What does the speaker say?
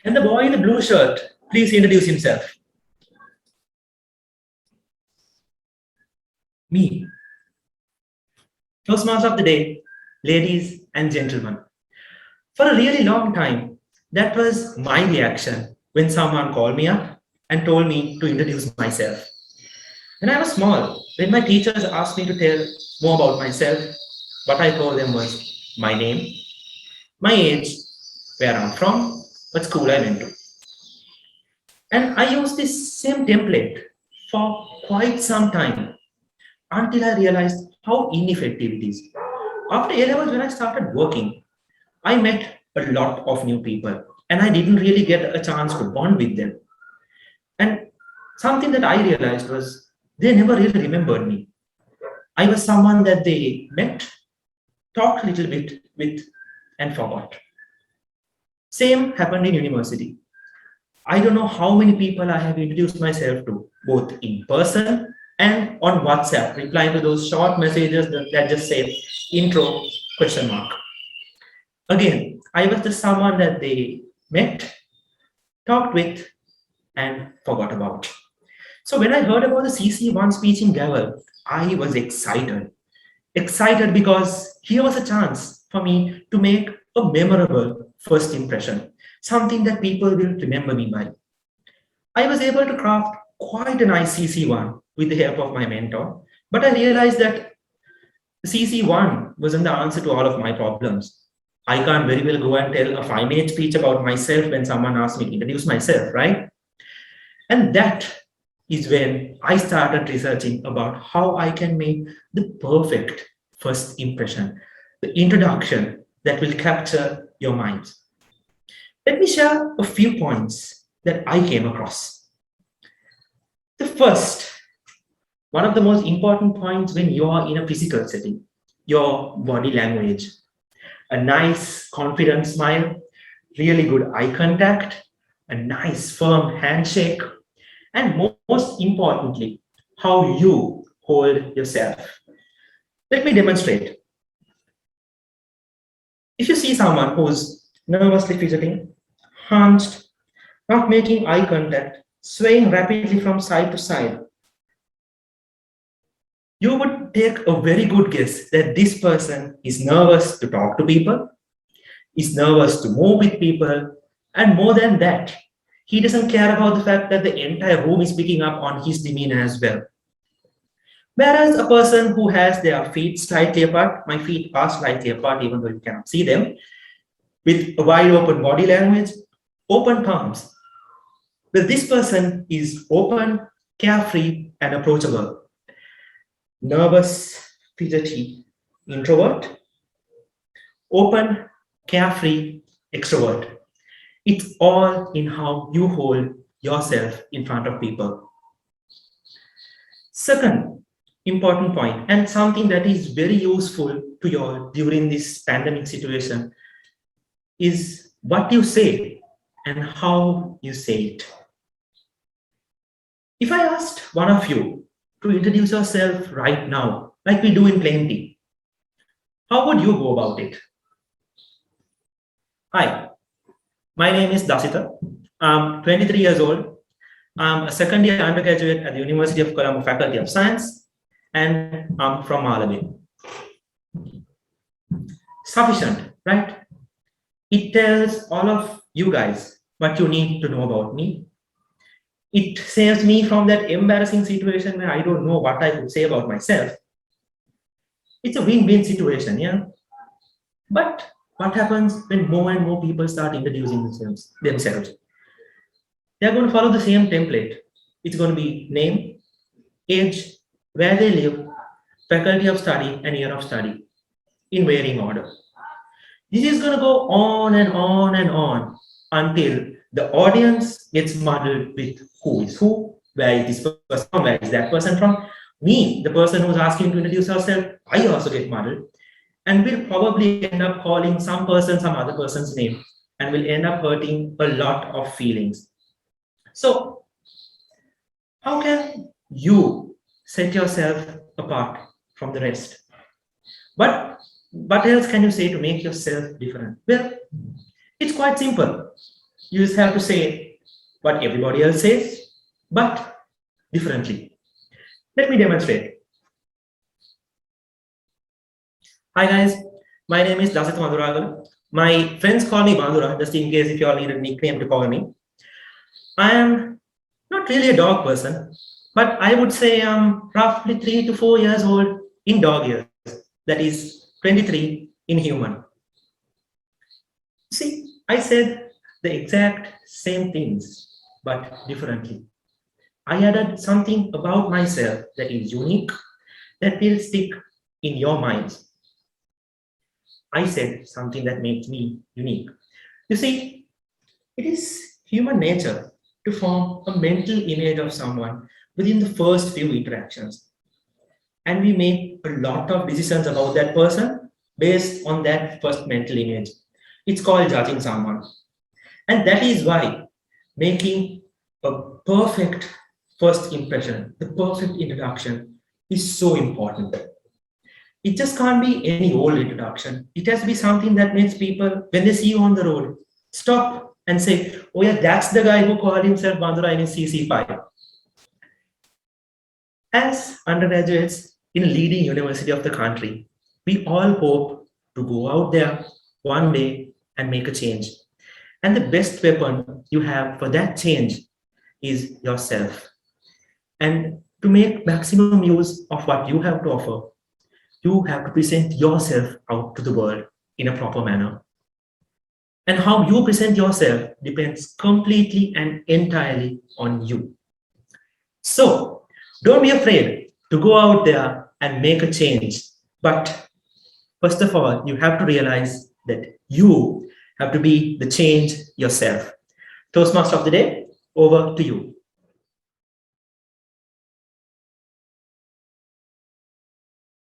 And the boy in the blue shirt, please introduce himself. Me. Toastmaster of the day, ladies and gentlemen. For a really long time, that was my reaction when someone called me up and told me to introduce myself. When I was small, when my teachers asked me to tell more about myself, what I told them was my name, my age, where I'm from, what school I went to. And I used this same template for quite some time until I realized how ineffective it is. After A levels, when I started working, I met a lot of new people and I didn't really get a chance to bond with them. And something that I realized was they never really remembered me. I was someone that they met, talked a little bit with, and forgot. Same happened in university. I don't know how many people I have introduced myself to, both in person and on WhatsApp, replying to those short messages that just say intro question mark. Again, I was just someone that they met, talked with, and forgot about. So when I heard about the CC1 speech in Gavel, I was excited. Excited because here was a chance for me to make a memorable first impression, something that people will remember me by. I was able to craft quite a nice CC1 with the help of my mentor, but I realized that CC1 wasn't the answer to all of my problems. I can't very well go and tell a 5-minute speech about myself when someone asks me to introduce myself, right? And that is when I started researching about how I can make the perfect first impression, the introduction that will capture your minds. Let me share a few points that I came across. The first, one of the most important points when you are in a physical setting, your body language. A nice, confident smile, really good eye contact, a nice, firm handshake, and most importantly, how you hold yourself. Let me demonstrate. If you see someone who's nervously fidgeting, hunched, not making eye contact, swaying rapidly from side to side, you would take a very good guess that this person is nervous to talk to people, is nervous to move with people, and more than that, he doesn't care about the fact that the entire room is picking up on his demeanor as well. Whereas a person who has their feet slightly apart, my feet are slightly apart even though you cannot see them, with a wide open body language, open palms. Well, this person is open, carefree, and approachable. Nervous, fidgety, introvert, open, carefree, extrovert. It's all in how you hold yourself in front of people. Second important point, and something that is very useful to you all during this pandemic situation, is what you say and how you say it. If I asked one of you to introduce yourself right now, like we do in Plenty, how would you go about it? Hi, my name is Dasitha. I'm 23 years old. I'm a second year undergraduate at the University of Colombo Faculty of Science, and I'm from Malawi. Sufficient, right? It tells all of you guys what you need to know about me. It saves me from that embarrassing situation where I don't know what I could say about myself. It's a win-win situation, yeah? But what happens when more and more people start introducing themselves? They're going to follow the same template. It's going to be name, age, where they live, faculty of study, and year of study in varying order. This is going to go on and on and on until the audience gets muddled with who is who, where is this person from, where is that person from. Me, the person who's asking to introduce herself, I also get muddled. And we'll probably end up calling some person some other person's name and will end up hurting a lot of feelings. So, how can you set yourself apart from the rest? What else can you say to make yourself different? Well, it's quite simple. You just have to say what everybody else says, but differently. Let me demonstrate. Hi guys, my name is Dasitha Wanduragala. My friends call me Bandura, just in case if you all need a nickname to call me. I am not really a dog person, but I would say I'm roughly 3 to 4 years old in dog years. That is 23 in human. See, I said the exact same things, but differently. I added something about myself that is unique, that will stick in your minds. I said something that makes me unique. You see, it is human nature to form a mental image of someone within the first few interactions. And we make a lot of decisions about that person based on that first mental image. It's called judging someone. And that is why making a perfect first impression, the perfect introduction, is so important. It just can't be any old introduction. It has to be something that makes people, when they see you on the road, stop and say, oh yeah, that's the guy who called himself Bandura in CC5. As undergraduates in a leading university of the country, we all hope to go out there one day and make a change. And the best weapon you have for that change is yourself. And to make maximum use of what you have to offer, you have to present yourself out to the world in a proper manner. And how you present yourself depends completely and entirely on you. So don't be afraid to go out there and make a change. But first of all, you have to realize that you have to be the change yourself. Toastmaster of the day, over to you.